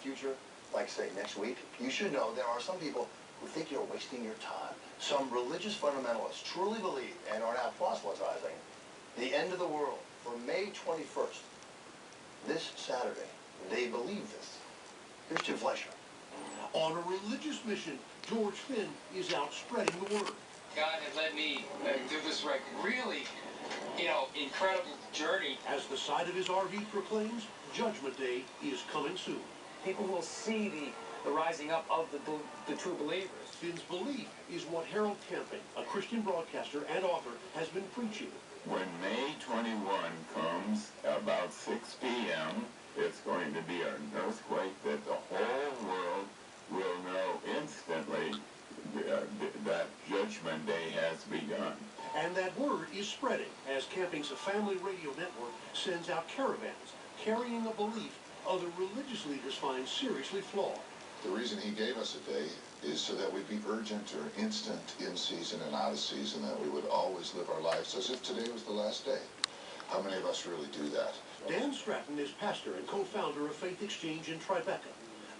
future, like say next week, you should know there are some people who think you're wasting your time. Some religious fundamentalists truly believe and are now proselytizing the end of the world for May 21st, this Saturday. They believe this. Here's Tim Fleischer. On a religious mission, George Finn is out spreading the word. God had led me through this really, incredible journey. As the side of his RV proclaims, Judgment Day is coming soon. People will see the rising up of the true believers. Finn's belief is what Harold Camping, a Christian broadcaster and author, has been preaching. When May 21 comes, about 6 p.m., it's going to be an earthquake that the whole world will know instantly that Judgment Day has begun. And that word is spreading as Camping's family radio network sends out caravans carrying a belief other religious leaders find seriously flawed. The reason he gave us a day is so that we'd be urgent or instant in season and out of season, that we would always live our lives as if today was the last day. How many of us really do that? Dan Stratton is pastor and co-founder of Faith Exchange in Tribeca.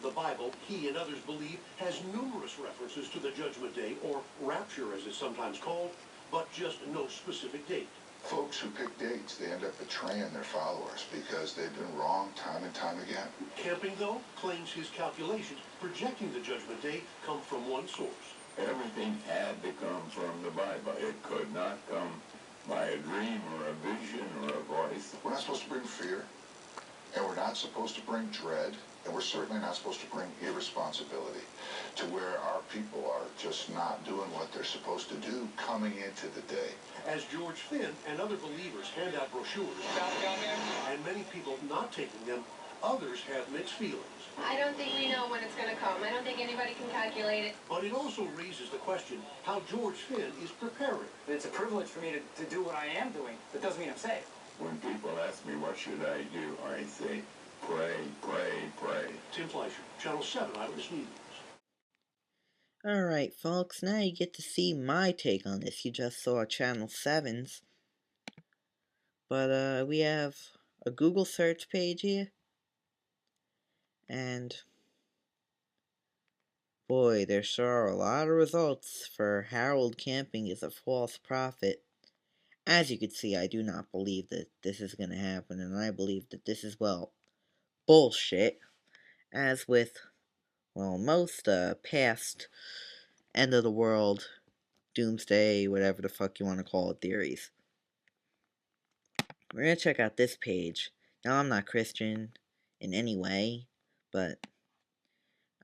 The Bible, he and others believe, has numerous references to the Judgment Day, or rapture as it's sometimes called, but just no specific date. Folks who pick dates, they end up betraying their followers because they've been wrong time and time again. Camping, though, claims his calculations projecting the Judgment Day come from one source. Everything had to come from the Bible. It could not come by a dream or a vision or a voice. We're not supposed to bring fear, and we're not supposed to bring dread, and we're certainly not supposed to bring irresponsibility to where our people are just not doing what they're supposed to do coming into the day. As George Finn and other believers hand out brochures, and many people not taking them, others have mixed feelings. I don't think we know when it's going to come. I don't think anybody can calculate it. But it also raises the question how George Finn is preparing. It's a privilege for me to do what I am doing. That doesn't mean I'm saved. When people ask me what should I do, I say, pray, pray, pray. Tim Fleischer, Channel 7 Eyewitness News. Alright folks, now you get to see my take on this. You just saw Channel 7's. But we have a Google search page here. And boy, there sure are a lot of results for Harold Camping is a false prophet. As you can see, I do not believe that this is going to happen, and I believe that this is, well, bullshit. As with, well, most past end of the world, doomsday, whatever the fuck you want to call it, theories. We're going to check out this page. Now, I'm not Christian in any way, but,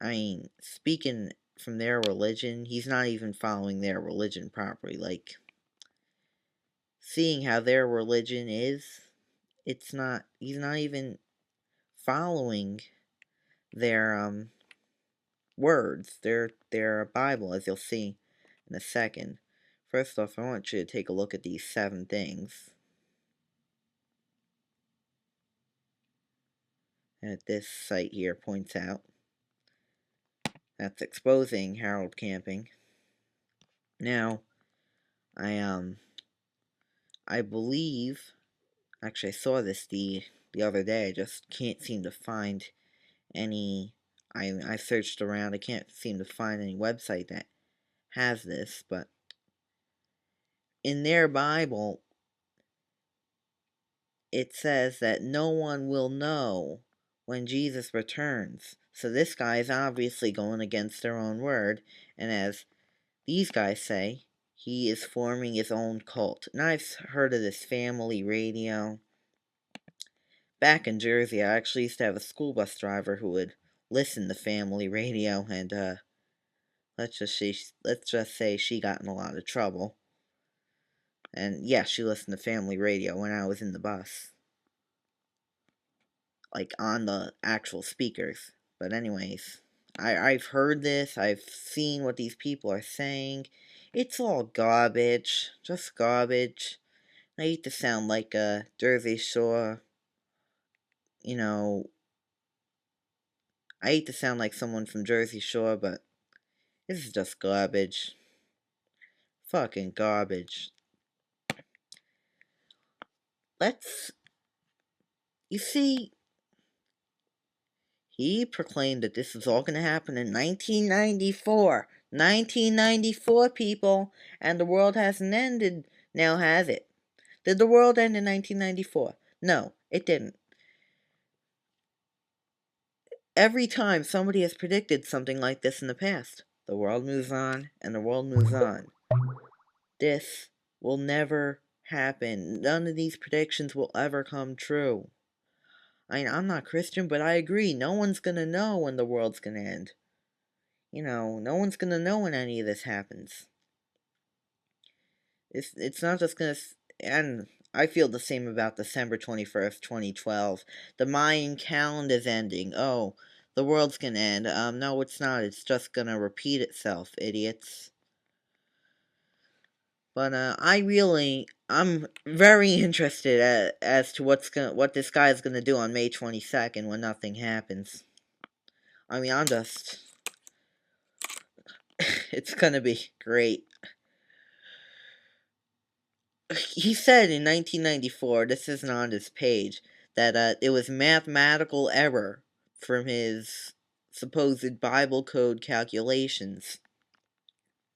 I mean, speaking from their religion, he's not even following their religion properly. Like, seeing how their religion is, he's not even following their, words, their Bible, as you'll see in a second. First off, I want you to take a look at these 7 things that this site here points out. That's exposing Harold Camping. Now, I believe, actually I saw this the other day, I just can't seem to find any, I searched around, I can't seem to find any website that has this, but in their Bible, it says that no one will know when Jesus returns. So this guy is obviously going against their own word, and as these guys say, he is forming his own cult. And I've heard of this family radio. Back in Jersey, I actually used to have a school bus driver who would listen to family radio, and let's just say she got in a lot of trouble. And yeah, she listened to family radio when I was in the bus, like on the actual speakers. But anyways, I've heard this, I've seen what these people are saying. It's all garbage, just garbage. I hate to sound like a Jersey Shore, you know, I hate to sound like someone from Jersey Shore, but this is just garbage. Fucking garbage. You see, He proclaimed that this was all going to happen in 1994. 1994, people. And the world hasn't ended, now has it? Did the world end in 1994? No, it didn't. Every time somebody has predicted something like this in the past, the world moves on, and the world moves on. This will never happen. None of these predictions will ever come true. I mean, I'm not Christian, but I agree. No one's gonna know when the world's gonna end. You know, no one's gonna know when any of this happens. It's not just gonna... And I feel the same about December 21st, 2012. The Mayan calendar's ending. Oh, the world's gonna end. No, it's not. It's just gonna repeat itself, idiots. But I'm very interested as to what this guy's gonna do on May 22nd when nothing happens. I mean, it's gonna be great. He said in 1994, this isn't on his page, that it was mathematical error from his supposed Bible code calculations,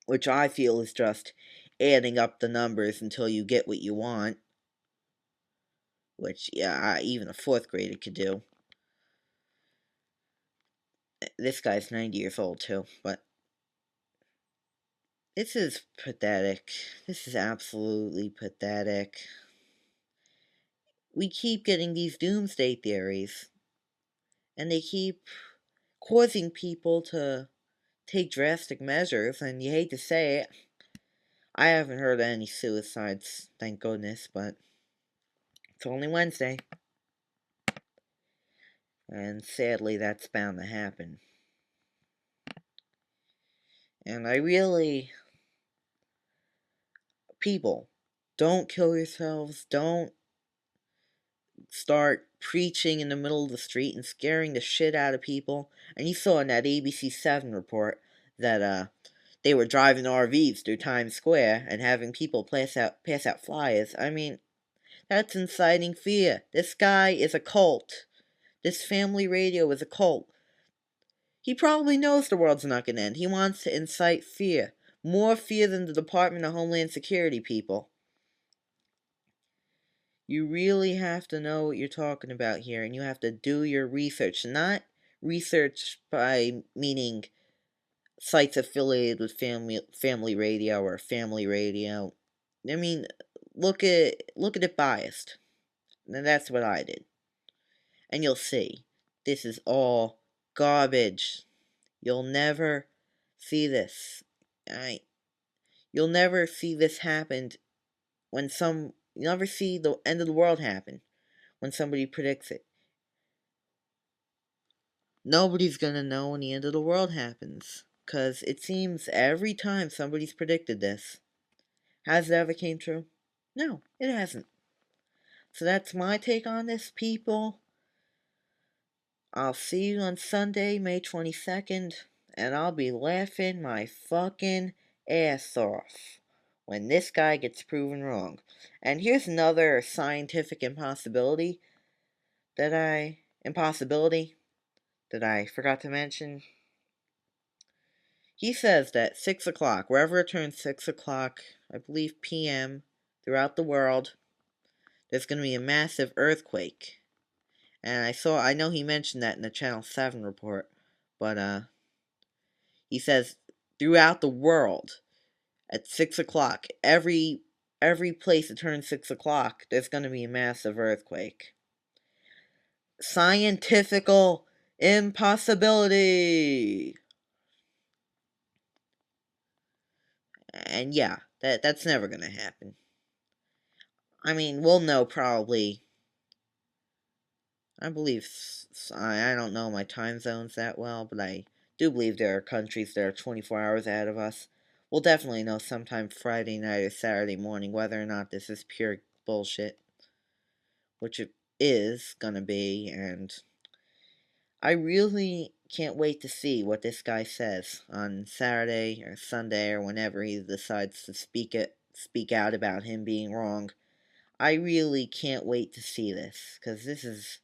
which I feel is just adding up the numbers until you get what you want, which, yeah, even a 4th grader could do. This guy's 90 years old, too, but this is pathetic. This is absolutely pathetic. We keep getting these doomsday theories, and they keep causing people to take drastic measures, and you hate to say it, I haven't heard of any suicides, thank goodness, but it's only Wednesday. And sadly, that's bound to happen. And people, don't kill yourselves, don't start preaching in the middle of the street and scaring the shit out of people. And you saw in that ABC 7 report that they were driving RVs through Times Square and having people pass out flyers. I mean, that's inciting fear. This guy is a cult. This family radio is a cult. He probably knows the world's not going to end. He wants to incite fear. More fear than the Department of Homeland Security people. You really have to know what you're talking about here, and you have to do your research. Not research by meaning sites affiliated with family radio or family radio. I mean, look at it biased. And that's what I did. And you'll see, this is all garbage. You'll never see this. You'll never see this happen you'll never see the end of the world happen when somebody predicts it. Nobody's gonna know when the end of the world happens, because it seems every time somebody's predicted this. Has it ever came true? No, it hasn't. So that's my take on this, people. I'll see you on Sunday, May 22nd, and I'll be laughing my fucking ass off when this guy gets proven wrong. And here's another scientific impossibility that I forgot to mention. He says that 6 o'clock, wherever it turns 6 o'clock, I believe p.m., throughout the world, there's going to be a massive earthquake. And I know he mentioned that in the Channel 7 report, but he says throughout the world at 6 o'clock, every place that turns 6 o'clock, there's going to be a massive earthquake. Scientifical impossibility. And yeah, that's never going to happen. I mean, we'll know probably. I believe, I don't know my time zones that well, but I do believe there are countries that are 24 hours ahead of us. We'll definitely know sometime Friday night or Saturday morning whether or not this is pure bullshit. Which it is gonna be, and I really can't wait to see what this guy says on Saturday or Sunday or whenever he decides to speak out about him being wrong. I really can't wait to see this, because this is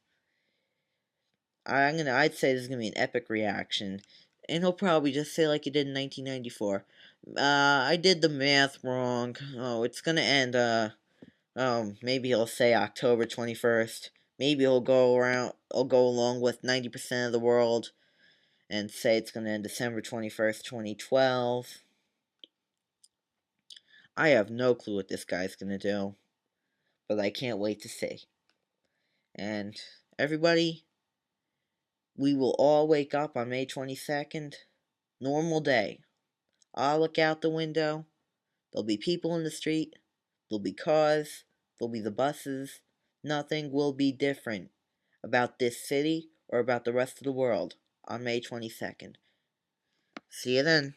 I'd say this is gonna be an epic reaction, and he'll probably just say like he did in 1994. I did the math wrong. Oh, it's gonna end. Maybe he'll say October 21st. Maybe he'll go around. He'll go along with 90% of the world, and say it's gonna end December 21st, 2012. I have no clue what this guy's gonna do, but I can't wait to see. And everybody, we will all wake up on May 22nd. Normal day. I'll look out the window. There'll be people in the street. There'll be cars. There'll be the buses. Nothing will be different about this city or about the rest of the world on May 22nd. See you then.